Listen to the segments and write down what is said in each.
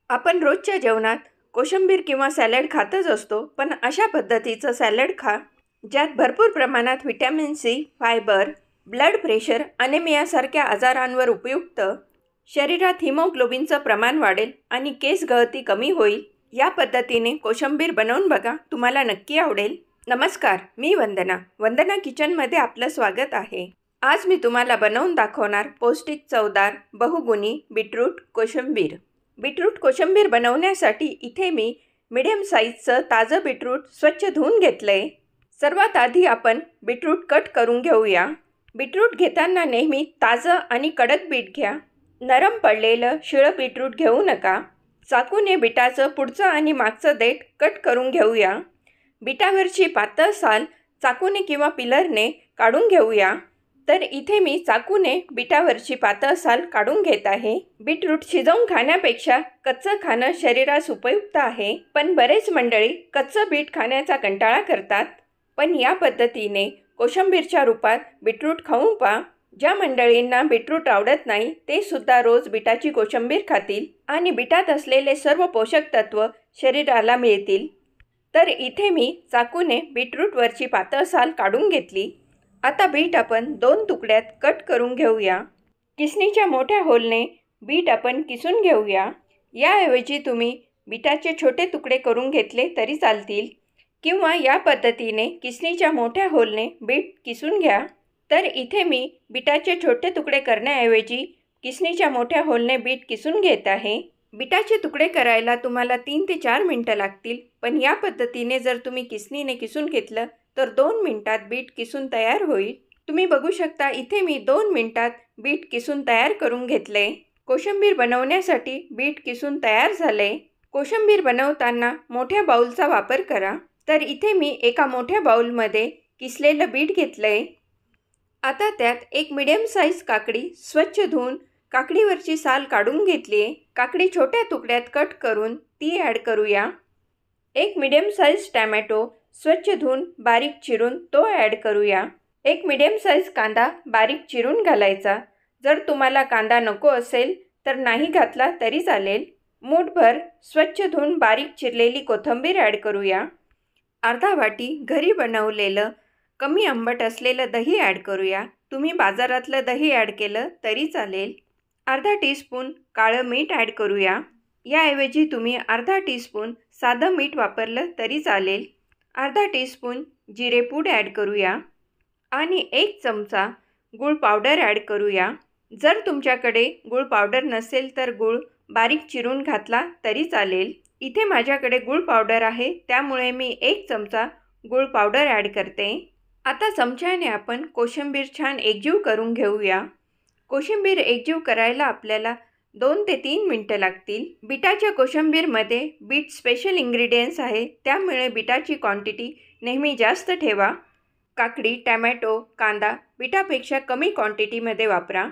आपण रोजच्या जेवणात कोशिंबीर किंवा सॅलड खातच असतो, पण अशा पद्धतीचं सॅलड खा ज्यात भरपूर प्रमाणात vitamin C, fibre, blood pressure, अनेमियासारख्या आजारांवर उपयुक्त, शरीरात हिमोग्लोबिनचं प्रमाण वाढेल आणि केस गळती कमी होईल. या पद्धतीने कोशिंबीर बनवून बघा, तुम्हाला नक्की आवडेल. नमस्कार, मी वंदना किचनमध्ये आपलं स्वागत आहे. आज मी तुम्हाला बनवून दाखवणार पौष्टिक, चवदार, बहुगुणी बीटरूट कोशिंबीर. बीटरूट कोशिंबीर बनवण्यासाठी इथे मी मिडियम साईजचं ताजं बीटरूट स्वच्छ धुवून घेतलंय. सर्वात आधी आपण बीटरूट कट करून घेऊया. बीटरूट घेताना नेहमी ताजं आणि कडक बीट घ्या. नरम पडलेलं शिळं बीटरूट घेऊ नका. चाकूने बीटाचं पुढचं आणि मागचं देठ कट करून घेऊया. बीटावरची पातळ साल चाकूने किंवा पिलरने काढून घेऊया. तर इथे मी चाकूने बीटावरची पातळ साल काढून घेत आहे. बीटरूट शिजवून खाण्यापेक्षा कच्चं खाणं शरीरास उपयुक्त आहे, पण बरेच मंडळी कच्चं बीट खाण्याचा कंटाळा करतात. पण या पद्धतीने कोशिंबीरच्या रूपात बीटरूट खाऊन पहा. ज्या मंडळींना बीटरूट आवडत नाही ते सुद्धा रोज बीटाची कोशिंबीर खातील आणि बीटात असलेले सर्व पोषक तत्व शरीराला मिळतील. तर इथे मी चाकूने बीटरूटवरची पातळ साल काढून घेतली. आता बीट आपण 2 तुकड्यात कट करून घेऊया. किसणीच्या मोठ्या होलने बीट आपण किसून घेऊया. याऐवजी तुम्ही बीटाचे छोटे तुकडे करून घेतले तरी चालतील, किंवा या पद्धतीने किसणीच्या मोठ्या होलने बीट किसून घ्या. तर इथे मी बीटाचे छोटे तुकडे करण्याऐवजी किसणीच्या मोठ्या होलने बीट किसून घेत आहे. बीटाचे तुकडे करायला तुम्हाला 3 ते 4 मिनटं लागतील, पण या पद्धतीने जर तुम्ही किसणीने किसून घेतलं तर 2 मिनिटात बीट किसून तयार होईल. तुम्ही बघू शकता इथे मी 2 मिनिटात बीट किसून तयार करून घेतले. कोशिंबीर बनवण्यासाठी बीट किसून तयार झाले. कोशिंबीर बनवताना मोठ्या बाउलचा वापर करा. तर इथे मी एका मोठ्या बाउलमध्ये किसलेलं बीट घेतलंय. आता त्यात एक मिडियम साईज काकडी स्वच्छ धुवून काकडीवरची साल काढून घेतली आहे. काकडी छोट्या तुकड्यात कट करून ती ॲड करूया. एक मिडियम साईज टॅमॅटो स्वच्छ धुवून बारीक चिरून तो ॲड करूया. एक मिडियम साईज कांदा बारीक चिरून घालायचा. जर तुम्हाला कांदा नको असेल तर नाही घातला तरी चालेल. मूठभर स्वच्छ धुवून बारीक चिरलेली कोथिंबीर ॲड करूया. अर्धा वाटी घरी बनवलेलं कमी आंबट असलेलं दही ॲड करूया. तुम्ही बाजारातलं दही ॲड केलं तरी चालेल. अर्धा टीस्पून काळं मीठ ॲड करूया. याऐवजी तुम्ही अर्धा टीस्पून साधं मीठ वापरलं तरी चालेल. अर्धा टीस्पून जिरेपूड ॲड करूया आणि 1 चमचा गूळ पावडर ॲड करूया. जर तुमच्याकडे गूळ पावडर नसेल तर गूळ बारीक चिरून घातला तरी चालेल. इथे माझ्याकडे गूळ पावडर आहे, त्यामुळे मी 1 चमचा गूळ पावडर ॲड करते. आता चमच्याने आपण कोशिंबीर छान एकजीव करून घेऊया. कोशिंबीर एकजीव करायला आपल्याला 2 ते 3 मिनटं लागतील. बीटाच्या कोशिंबीरमध्ये बीट स्पेशल इंग्रेडियंट्स आहे, त्यामुळे बीटाची क्वांटिटी नेहमी जास्त ठेवा. काकडी, टॅमॅटो, कांदा बीटापेक्षा कमी क्वांटिटीमध्ये वापरा.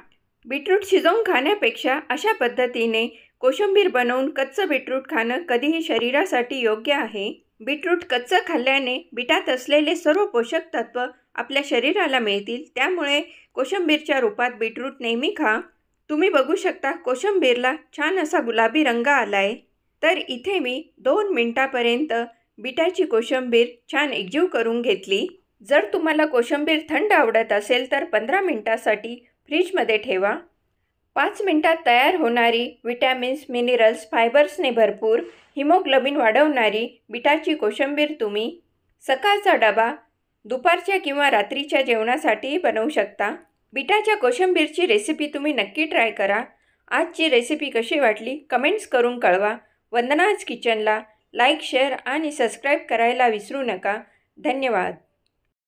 बीटरूट शिजवून खाण्यापेक्षा अशा पद्धतीने कोशिंबीर बनवून कच्चं बीटरूट खाणं कधीही शरीरासाठी योग्य आहे. बीटरूट कच्चं खाल्ल्याने बीटात असलेले सर्व पोषक तत्व आपल्या शरीराला मिळतील, त्यामुळे कोशिंबीरच्या रूपात बीटरूट नेहमी खा. तुम्ही बघू शकता कोशिंबीरला छान असा गुलाबी रंग आला आहे. तर इथे मी 2 मिनिटापर्यंत बीटाची कोशिंबीर छान एकजीव करून घेतली. जर तुम्हाला कोशिंबीर थंड आवडत असेल तर 15 मिनिटासाठी फ्रीजमध्ये ठेवा. 5 मिनिटात तयार होणारी विटॅमिन्स, मिनरल्स, फायबर्सने भरपूर, हिमोग्लोबिन वाढवणारी बीटाची कोशिंबीर तुम्ही सकाळचा डबा, दुपारच्या किंवा रात्रीच्या जेवणासाठी बनवू शकता. बीटाच्या कोशिंबीरची रेसिपी तुम्ही नक्की ट्राय करा. आजची रेसिपी कशी वाटली कमेंट्स करून कळवा. वंदनाज किचनला लाईक, शेअर आणि सबस्क्राईब करायला विसरू नका. धन्यवाद.